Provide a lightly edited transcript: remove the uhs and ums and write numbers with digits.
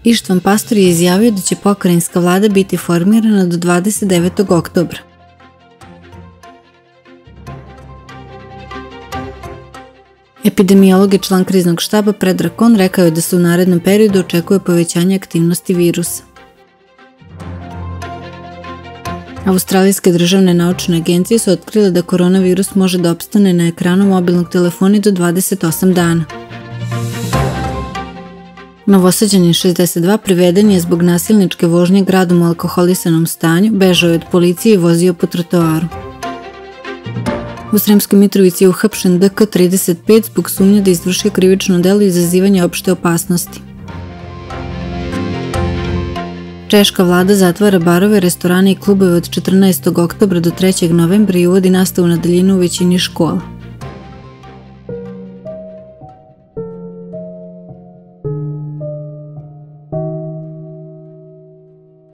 Ištvan Pastor je izjavio da će pokrajinska vlada biti formirana do 29. oktobra. Epidemiolog i član kriznog štaba Predrag Kon rekao je da se u narednom periodu očekuje povećanje aktivnosti virusa. Australijske državne naučne agencije su otkrile da koronavirus može da opstane na ekranu mobilnog telefona do 28 dana. Novosađanin 62 priveden je zbog nasilničke vožnje gradom u alkoholisanom stanju, bežao je od policije i vozio po trotoaru. U Sremskoj Mitrovici je uhapšen DK 35 zbog sumnje da izvršio krivično delo izazivanja opšte opasnosti. Češka vlada zatvara barove, restorane i klubove od 14. oktobra do 3. novembra i uvodi nastavu na daljinu u većini škola.